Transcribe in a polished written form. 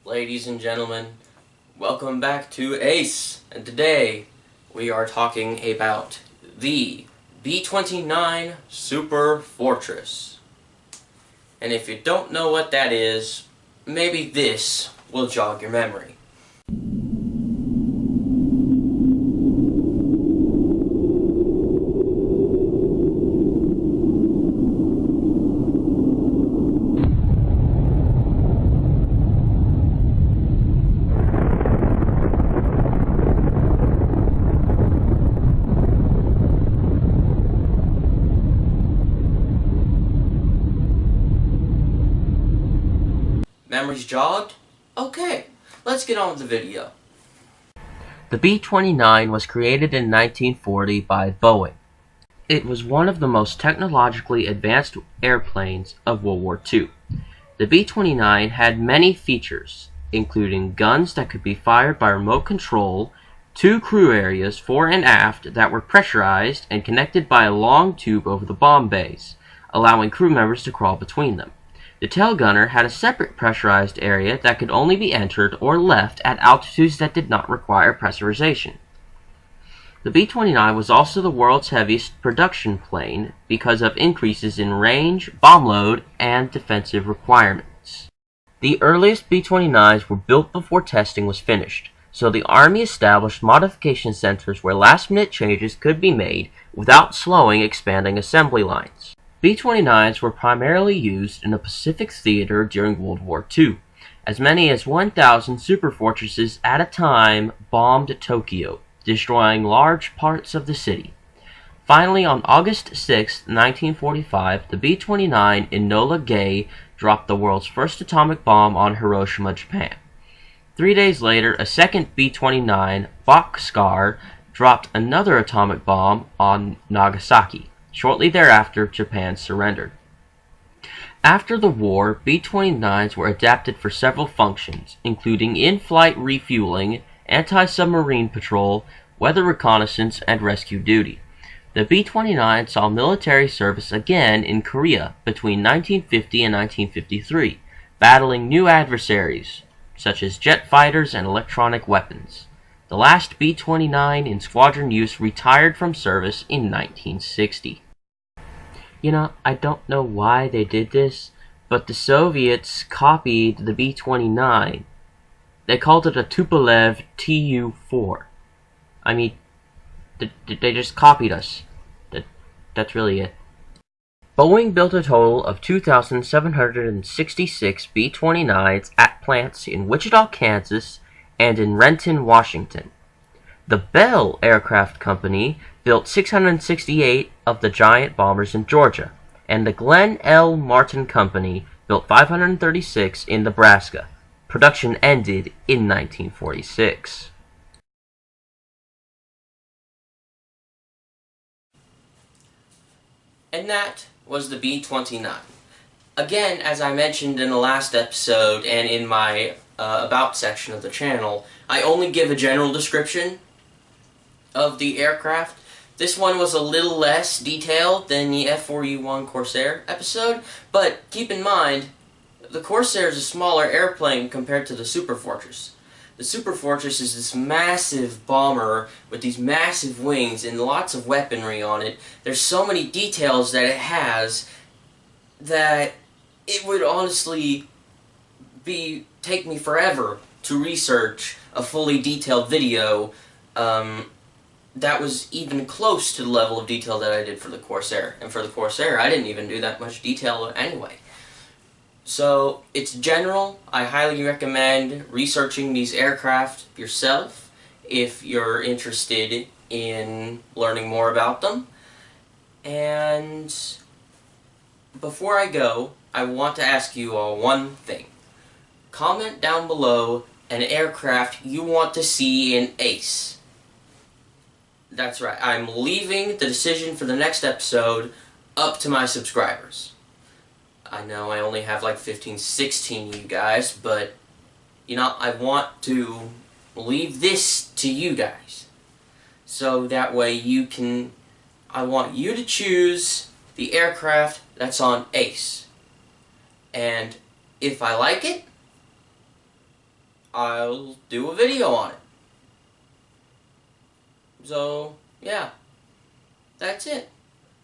Ladies and gentlemen, welcome back to Ace, and today we are talking about the B-29 Super Fortress. And if you don't know what that is, maybe this will jog your memory. Memories jogged? Okay, let's get on with the video. The B-29 was created in 1940 by Boeing. It was one of the most technologically advanced airplanes of World War II. The B-29 had many features, including guns that could be fired by remote control, 2 crew areas fore and aft that were pressurized and connected by a long tube over the bomb bays, allowing crew members to crawl between them. The tail gunner had a separate pressurized area that could only be entered or left at altitudes that did not require pressurization. The B-29 was also the world's heaviest production plane because of increases in range, bomb load, and defensive requirements. The earliest B-29s were built before testing was finished, so the Army established modification centers where last-minute changes could be made without slowing expanding assembly lines. B-29s were primarily used in the Pacific Theater during World War II. As many as 1,000 Super Fortresses at a time bombed Tokyo, destroying large parts of the city. Finally, on August 6, 1945, the B-29 Enola Gay dropped the world's first atomic bomb on Hiroshima, Japan. 3 days later, a second B-29 Bockscar dropped another atomic bomb on Nagasaki. Shortly thereafter, Japan surrendered. After the war, B-29s were adapted for several functions, including in-flight refueling, anti-submarine patrol, weather reconnaissance, and rescue duty. The B-29 saw military service again in Korea between 1950 and 1953, battling new adversaries, such as jet fighters and electronic weapons. The last B-29 in squadron use retired from service in 1960. You know, I don't know why they did this, but the Soviets copied the B-29. They called it a Tupolev Tu-4. I mean, they just copied us. That's really it. Boeing built a total of 2,766 B-29s at plants in Wichita, Kansas, and in Renton, Washington. The Bell Aircraft Company built 668 of the giant bombers in Georgia, and the Glenn L. Martin Company built 536 in Nebraska. Production ended in 1946. And that was the B-29. Again, as I mentioned in the last episode and in my About section of the channel, I only give a general description of the aircraft. This one was a little less detailed than the F4U-1 Corsair episode, but keep in mind, the Corsair is a smaller airplane compared to the Super Fortress. The Super Fortress is this massive bomber with these massive wings and lots of weaponry on it. There's so many details that it has that it would honestly take me forever to research a fully detailed video that was even close to the level of detail that I did for the Corsair. And for the Corsair, I didn't even do that much detail anyway. So, it's general. I highly recommend researching these aircraft yourself if you're interested in learning more about them. And before I go, I want to ask you all one thing. Comment down below an aircraft you want to see in Ace. That's right, I'm leaving the decision for the next episode up to my subscribers. I know I only have like 15, 16 of you guys, but, you know, I want to leave this to you guys. So that way I want you to choose the aircraft that's on ACE. And if I like it, I'll do a video on it. So, yeah, that's it.